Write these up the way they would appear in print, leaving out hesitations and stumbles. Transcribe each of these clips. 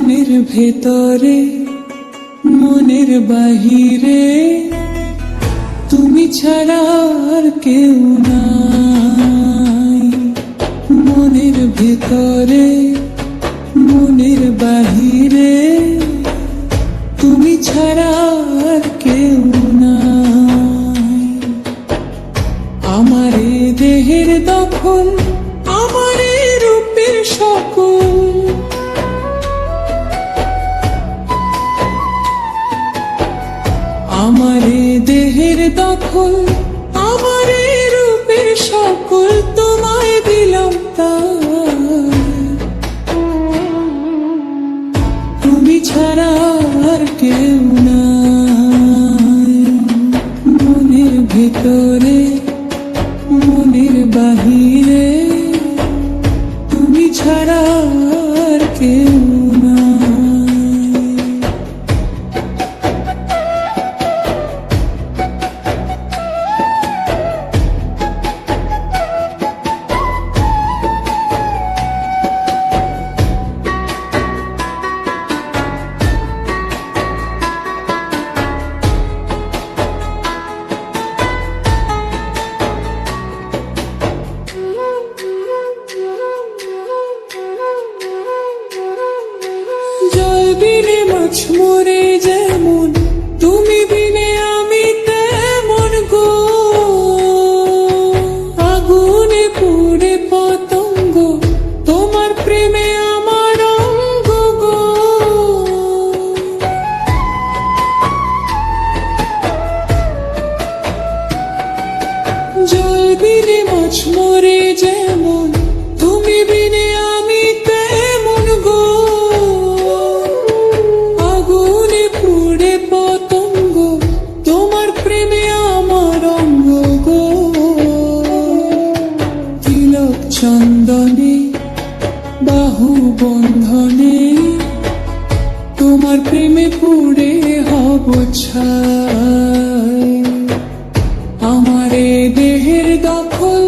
মনের ভেতরে মনের বাহিরে তুমি ছাড়া আর কেউ নাই। মনের ভেতরে মনের বাহিরে তুমি ছাড়া আর কেউ নাই। আমার এ দেহের দখল, আমার এ রূপের সকল, আমার এ দেহের দখল, আমার এ রূপের সকল তোমায় দিলাম তাই। তুমি ছাড়া আর কেউ নাই। মনের ভেতরে মনের বাহিরে তুমি ছাড়া আর কেউ নাই। জল বিনে মাছ মরে যেমন, তুমি বিনে আমি তেমন গো। আগুনে পুড়ে পতঙ্গ, তোমার প্রেমে আমার অঙ্গ গো। জল বিনে মাছ মরে যেমন, তুমি বিনে আমি তেমন গো। আগুনে পুড়ে পতঙ্গ, তোমার প্রেমে আমার অঙ্গ গো। তিলক চন্দনে বাহু বন্ধনে, তোমার প্রেমে পুড়ে হব ছাই। আমার এ দেহের দখল,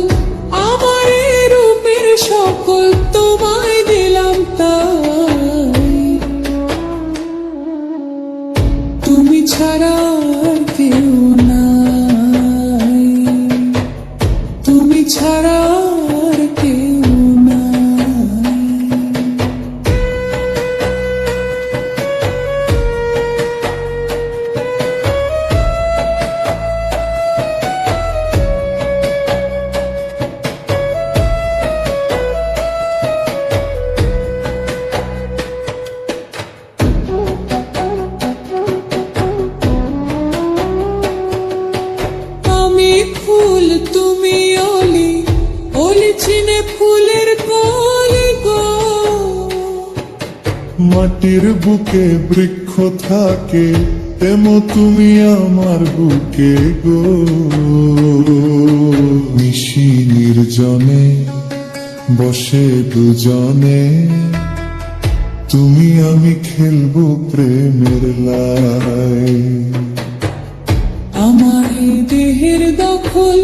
আমার এ রূপের সকল তোমায় দিলাম তাই। তুমি ছাড়া আর কেউ নাই। তুমি ছাড়া আর কেউ নাই। আমি ফুল তুমি অলি, অলি চিনে ফুলের কলি গো। মাটির বুকে বৃক্ষ থাকে, তেমো তুমি আমার বুকে গো। নিশি নির্জনে বসে দুজনে, তুমি আমি খেলবো প্রেমের লাই। আমার এ দেহের দখল,